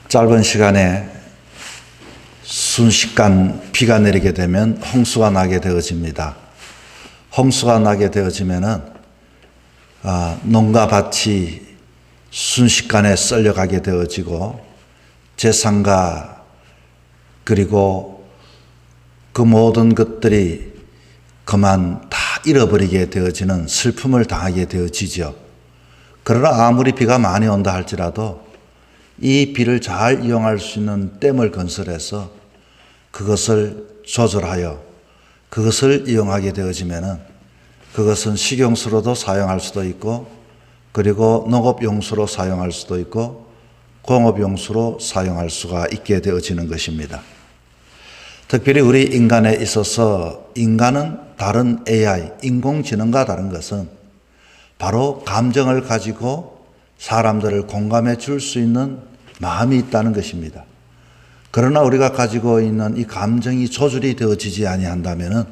짧은 시간에 순식간 비가 내리게 되면 홍수가 나게 되어집니다. 홍수가 나게 되어지면은 농가 밭이 순식간에 썰려가게 되어지고 재산과 그리고 그 모든 것들이 그만 다 잃어버리게 되어지는 슬픔을 당하게 되어지죠. 그러나 아무리 비가 많이 온다 할지라도 이 비를 잘 이용할 수 있는 댐을 건설해서 그것을 조절하여 그것을 이용하게 되어지면은 그것은 식용수로도 사용할 수도 있고 그리고 농업용수로 사용할 수도 있고 공업용수로 사용할 수가 있게 되어지는 것입니다. 특별히 우리 인간에 있어서 인간은 다른 AI, 인공지능과 다른 것은 바로 감정을 가지고 사람들을 공감해 줄 수 있는 마음이 있다는 것입니다. 그러나 우리가 가지고 있는 이 감정이 조절이 되어지지 아니한다면은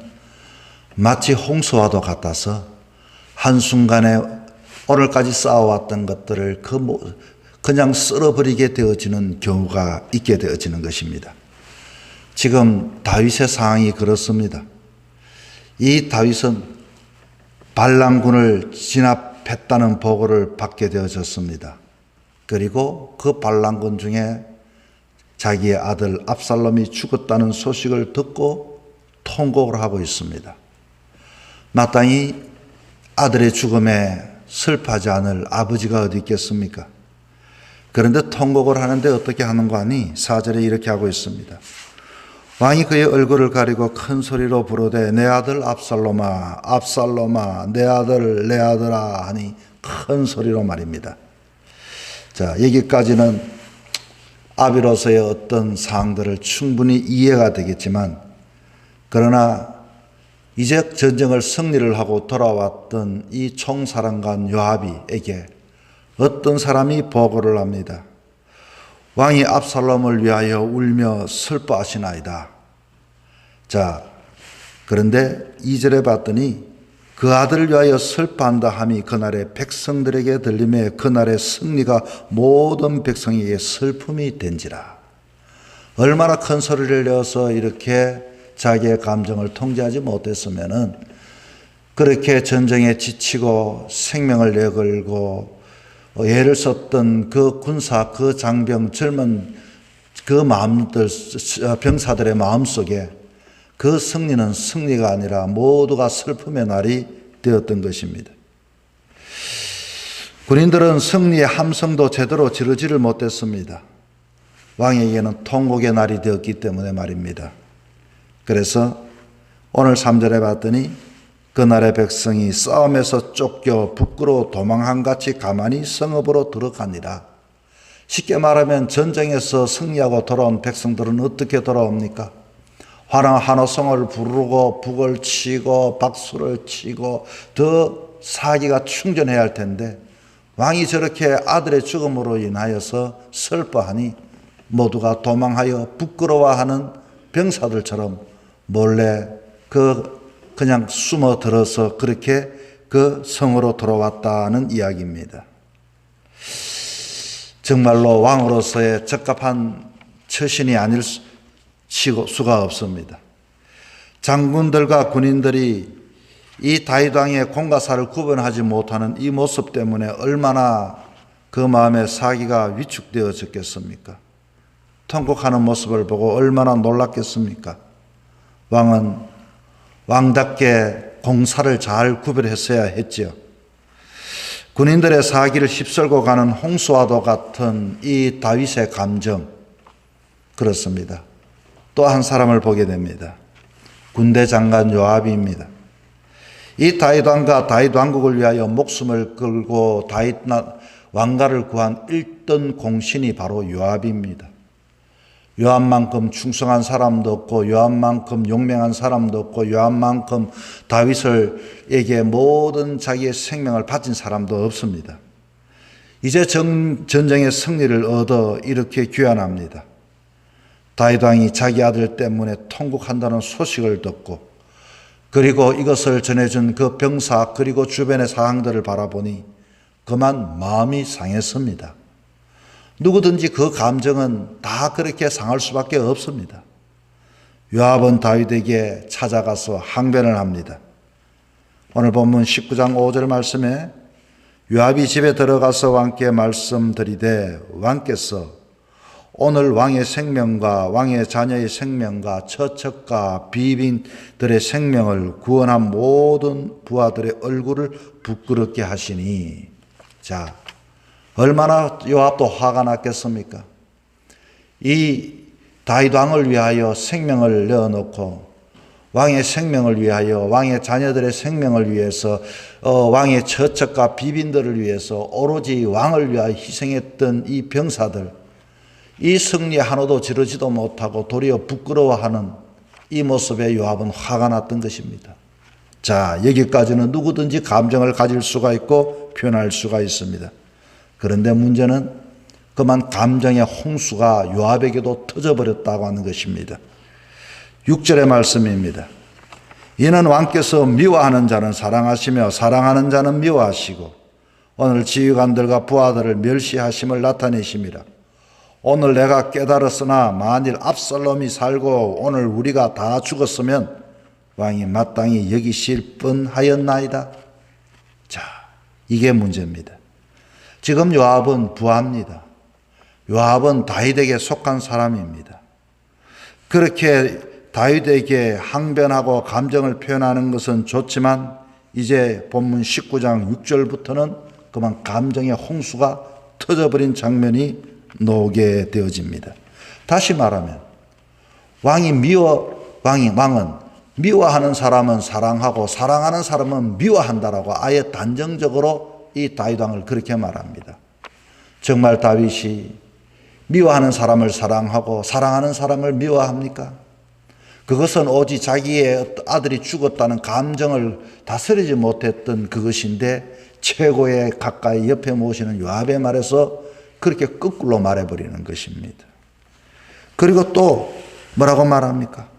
마치 홍수와도 같아서 한순간에 오늘까지 쌓아왔던 것들을 그냥 쓸어버리게 되어지는 경우가 있게 되어지는 것입니다. 지금 다윗의 상황이 그렇습니다. 이 다윗은 발랑군을 진압했다는 보고를 받게 되어졌습니다. 그리고 그 발랑군 중에 자기의 아들 압살롬이 죽었다는 소식을 듣고 통곡을 하고 있습니다. 마땅히 아들의 죽음에 슬퍼하지 않을 아버지가 어디 있겠습니까? 그런데 통곡을 하는데 어떻게 하는 거 아니? 4절에 이렇게 하고 있습니다. 왕이 그의 얼굴을 가리고 큰 소리로 부르되 내 아들 압살롬아 압살롬아 내 아들 내 아들아 하니 큰 소리로 말입니다. 자, 여기까지는 아비로서의 어떤 사항들을 충분히 이해가 되겠지만 그러나 이제 전쟁을 승리를 하고 돌아왔던 이 총사령관 요압에게 어떤 사람이 보고를 합니다. 왕이 압살롬을 위하여 울며 슬퍼하시나이다. 자, 그런데 2절에 봤더니 그 아들을 위하여 슬퍼한다 함이 그날의 백성들에게 들림에 그날의 승리가 모든 백성에게 슬픔이 된지라. 얼마나 큰 소리를 내어서 이렇게 자기의 감정을 통제하지 못했으면은 그렇게 전쟁에 지치고 생명을 내걸고 애를 썼던 그 군사, 그 장병, 젊은 그 마음들, 병사들의 마음속에 그 승리는 승리가 아니라 모두가 슬픔의 날이 되었던 것입니다. 군인들은 승리의 함성도 제대로 지르지를 못했습니다. 왕에게는 통곡의 날이 되었기 때문에 말입니다. 그래서 오늘 3절에 봤더니 그날의 백성이 싸움에서 쫓겨 북으로 도망한 같이 가만히 성읍으로 들어가니라. 쉽게 말하면 전쟁에서 승리하고 돌아온 백성들은 어떻게 돌아옵니까? 환호성을 부르고 북을 치고 박수를 치고 더 사기가 충전해야 할 텐데 왕이 저렇게 아들의 죽음으로 인하여서 슬퍼하니 모두가 도망하여 부끄러워하는 병사들처럼 몰래 그냥 숨어들어서 그렇게 그 성으로 돌아왔다는 이야기입니다. 정말로 왕으로서의 적합한 처신이 아닐 수가 없습니다. 장군들과 군인들이 이 다윗 왕의 공과사를 구분하지 못하는 이 모습 때문에 얼마나 그 마음의 사기가 위축되어졌겠습니까? 통곡하는 모습을 보고 얼마나 놀랐겠습니까? 왕은 왕답게 공사를 잘 구별했어야 했지요. 군인들의 사기를 휩쓸고 가는 홍수와도 같은 이 다윗의 감정, 그렇습니다. 또 한 사람을 보게 됩니다. 군대 장관 요압입니다. 이 다윗 왕과 다윗 왕국을 위하여 목숨을 걸고 다윗 왕가를 구한 1등 공신이 바로 요압입니다. 요압만큼 충성한 사람도 없고 요압만큼 용맹한 사람도 없고 요압만큼 다윗에게 모든 자기의 생명을 바친 사람도 없습니다. 이제 전쟁의 승리를 얻어 이렇게 귀환합니다. 다윗 왕이 자기 아들 때문에 통곡한다는 소식을 듣고 그리고 이것을 전해준 그 병사 그리고 주변의 상황들을 바라보니 그만 마음이 상했습니다. 누구든지 그 감정은 다 그렇게 상할 수밖에 없습니다. 요압은 다윗에게 찾아가서 항변을 합니다. 오늘 본문 19장 5절 말씀에 요압이 집에 들어가서 왕께 말씀드리되 왕께서 오늘 왕의 생명과 왕의 자녀의 생명과 처척과 비빈들의 생명을 구원한 모든 부하들의 얼굴을 부끄럽게 하시니. 자, 얼마나 요압도 화가 났겠습니까? 이 다윗 왕을 위하여 생명을 내어놓고 왕의 생명을 위하여 왕의 자녀들의 생명을 위해서 왕의 처척과 비빈들을 위해서 오로지 왕을 위하여 희생했던 이 병사들, 이 승리 하나도 지르지도 못하고 도리어 부끄러워하는 이 모습에 요압은 화가 났던 것입니다. 자, 여기까지는 누구든지 감정을 가질 수가 있고 표현할 수가 있습니다. 그런데 문제는 그만 감정의 홍수가 요압에게도 터져버렸다고 하는 것입니다. 6절의 말씀입니다. 이는 왕께서 미워하는 자는 사랑하시며 사랑하는 자는 미워하시고 오늘 지휘관들과 부하들을 멸시하심을 나타내심이라. 오늘 내가 깨달았으나 만일 압살롬이 살고 오늘 우리가 다 죽었으면 왕이 마땅히 여기실 뻔하였나이다. 자, 이게 문제입니다. 지금 요압은 부하입니다. 요압은 다윗에게 속한 사람입니다. 그렇게 다윗에게 항변하고 감정을 표현하는 것은 좋지만 이제 본문 19장 6절부터는 그만 감정의 홍수가 터져버린 장면이 나오게 되어집니다. 다시 말하면 왕은 미워하는 사람은 사랑하고 사랑하는 사람은 미워한다라고 아예 단정적으로 이 다윗 왕을 그렇게 말합니다. 정말 다윗이 미워하는 사람을 사랑하고 사랑하는 사람을 미워합니까? 그것은 오직 자기의 아들이 죽었다는 감정을 다스리지 못했던 그것인데 최고의 가까이 옆에 모시는 요압의 말에서 그렇게 거꾸로 말해버리는 것입니다. 그리고 또 뭐라고 말합니까?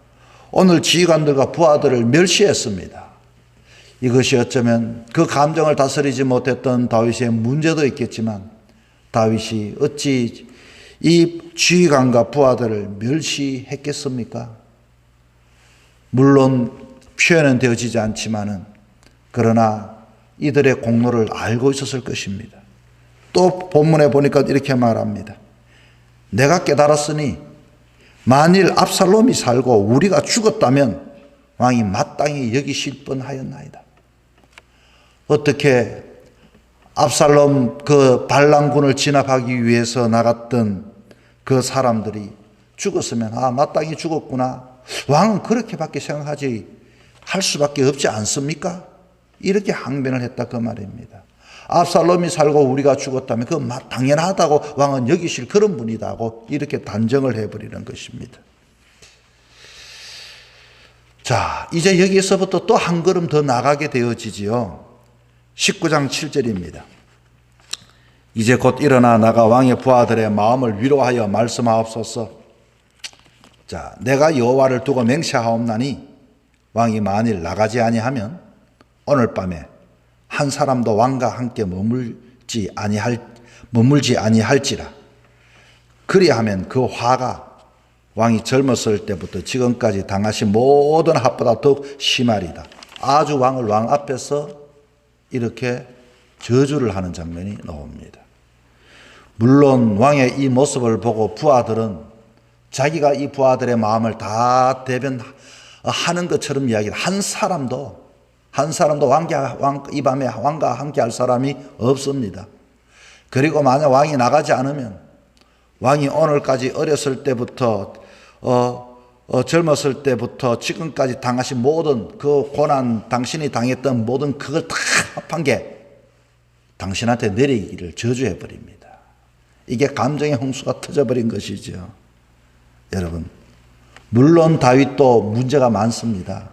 오늘 지휘관들과 부하들을 멸시했습니다. 이것이 어쩌면 그 감정을 다스리지 못했던 다윗의 문제도 있겠지만 다윗이 어찌 이 지휘관과 부하들을 멸시했겠습니까? 물론 표현은 되어지지 않지만은 그러나 이들의 공로를 알고 있었을 것입니다. 또 본문에 보니까 이렇게 말합니다. 내가 깨달았으니 만일 압살롬이 살고 우리가 죽었다면 왕이 마땅히 여기실 뻔하였나이다. 어떻게 압살롬 그 반란군을 진압하기 위해서 나갔던 그 사람들이 죽었으면 마땅히 죽었구나. 왕은 그렇게밖에 생각하지 할 수밖에 없지 않습니까? 이렇게 항변을 했다 그 말입니다. 압살롬이 살고 우리가 죽었다면 그건 당연하다고 왕은 여기실 그런 분이다고 이렇게 단정을 해버리는 것입니다. 자, 이제 여기서부터 또 한 걸음 더 나가게 되어지지요. 19장 7절입니다. 이제 곧 일어나 나가 왕의 부하들의 마음을 위로하여 말씀하옵소서. 자, 내가 여호와를 두고 맹세하옵나니 왕이 만일 나가지 아니하면 오늘 밤에 한 사람도 왕과 함께 머물지 아니할지라. 그리하면 그 화가 왕이 젊었을 때부터 지금까지 당하신 모든 합보다 더욱 심하리다. 아주 왕을 왕 앞에서 이렇게 저주를 하는 장면이 나옵니다. 물론 왕의 이 모습을 보고 부하들은 자기가 이 부하들의 마음을 다 대변하는 것처럼 이야기를 한 사람도 이 밤에 왕과 함께 할 사람이 없습니다. 그리고 만약 왕이 나가지 않으면 왕이 오늘까지 어렸을 때부터 젊었을 때부터 지금까지 당하신 모든 그 고난, 당신이 당했던 모든 그걸 다 합한 게 당신한테 내리기를 저주해 버립니다. 이게 감정의 홍수가 터져버린 것이죠. 여러분, 물론 다윗도 문제가 많습니다.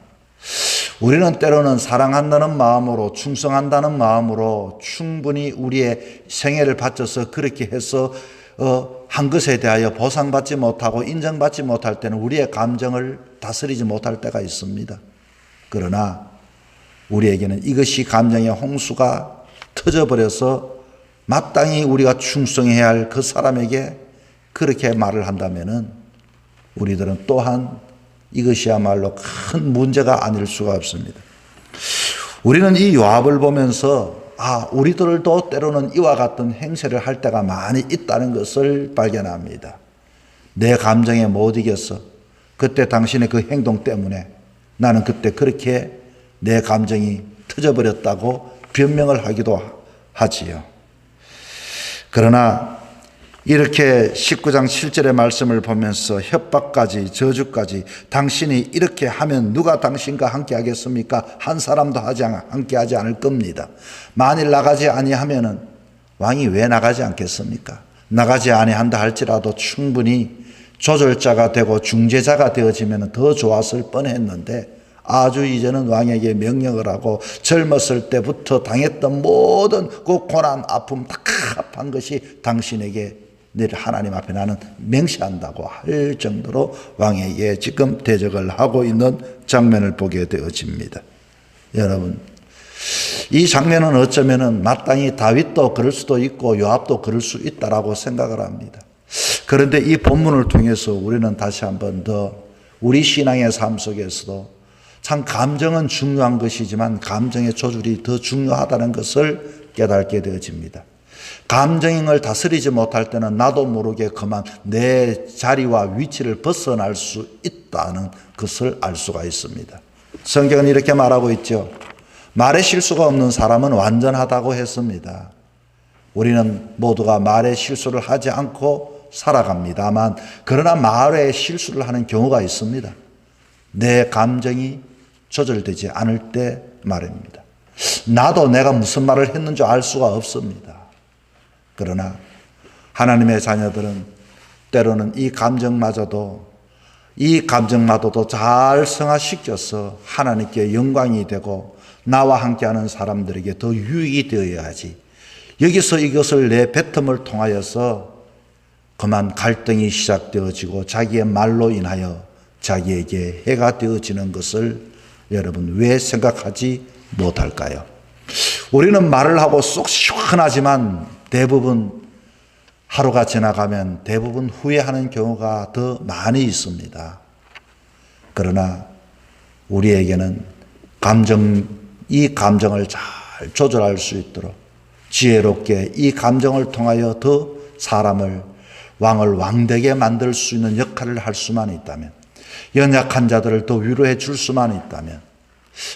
우리는 때로는 사랑한다는 마음으로, 충성한다는 마음으로 충분히 우리의 생애를 바쳐서 그렇게 해서 한 것에 대하여 보상받지 못하고 인정받지 못할 때는 우리의 감정을 다스리지 못할 때가 있습니다. 그러나 우리에게는 이것이 감정의 홍수가 터져버려서 마땅히 우리가 충성해야 할 그 사람에게 그렇게 말을 한다면은 우리들은 또한 이것이야말로 큰 문제가 아닐 수가 없습니다. 우리는 이 요압을 보면서 우리들도 때로는 이와 같은 행세를 할 때가 많이 있다는 것을 발견합니다. 내 감정에 못 이겼어. 그때 당신의 그 행동 때문에 나는 그때 그렇게 내 감정이 터져버렸다고 변명을 하기도 하지요. 그러나 이렇게 19장 7절의 말씀을 보면서 협박까지 저주까지 당신이 이렇게 하면 누가 당신과 함께 하겠습니까? 한 사람도 함께 하지 않을 겁니다. 만일 나가지 아니하면은 왕이 왜 나가지 않겠습니까? 나가지 아니한다 할지라도 충분히 조절자가 되고 중재자가 되어지면 더 좋았을 뻔했는데 아주 이제는 왕에게 명령을 하고 젊었을 때부터 당했던 모든 그 고난 아픔 다 합한 것이 당신에게 늘 하나님 앞에 나는 맹세한다고 할 정도로 왕에게 지금 대적을 하고 있는 장면을 보게 되어집니다. 여러분, 이 장면은 어쩌면은 마땅히 다윗도 그럴 수도 있고 요압도 그럴 수 있다라고 생각을 합니다. 그런데 이 본문을 통해서 우리는 다시 한번 더 우리 신앙의 삶 속에서도 참 감정은 중요한 것이지만 감정의 조절이 더 중요하다는 것을 깨닫게 되어집니다. 감정을 다스리지 못할 때는 나도 모르게 그만 내 자리와 위치를 벗어날 수 있다는 것을 알 수가 있습니다. 성경은 이렇게 말하고 있죠. 말에 실수가 없는 사람은 완전하다고 했습니다. 우리는 모두가 말에 실수를 하지 않고 살아갑니다만 그러나 말에 실수를 하는 경우가 있습니다. 내 감정이 조절되지 않을 때 말입니다. 나도 내가 무슨 말을 했는지 알 수가 없습니다. 그러나 하나님의 자녀들은 때로는 이 감정마저도 잘 승화시켜서 하나님께 영광이 되고 나와 함께하는 사람들에게 더 유익이 되어야지. 여기서 이것을 내 뱉음을 통하여서 그만 갈등이 시작되어지고 자기의 말로 인하여 자기에게 해가 되어지는 것을 여러분 왜 생각하지 못할까요? 우리는 말을 하고 쏙 시원하지만 대부분 하루가 지나가면 대부분 후회하는 경우가 더 많이 있습니다. 그러나 우리에게는 이 감정을 잘 조절할 수 있도록 지혜롭게 이 감정을 통하여 더 사람을 왕을 왕되게 만들 수 있는 역할을 할 수만 있다면 연약한 자들을 더 위로해 줄 수만 있다면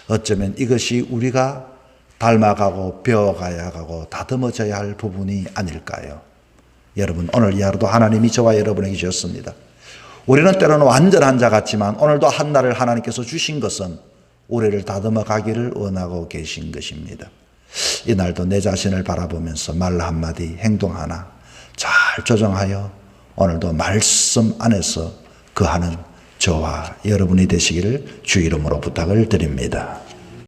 어쩌면 이것이 우리가 닮아가고 배워가야 하고 다듬어져야 할 부분이 아닐까요? 여러분 오늘 이 하루도 하나님이 저와 여러분에게 주셨습니다. 우리는 때로는 완전한 자 같지만 오늘도 한 날을 하나님께서 주신 것은 우리를 다듬어 가기를 원하고 계신 것입니다. 이 날도 내 자신을 바라보면서 말 한마디 행동 하나 잘 조정하여 오늘도 말씀 안에서 거하는 저와 여러분이 되시기를 주 이름으로 부탁을 드립니다.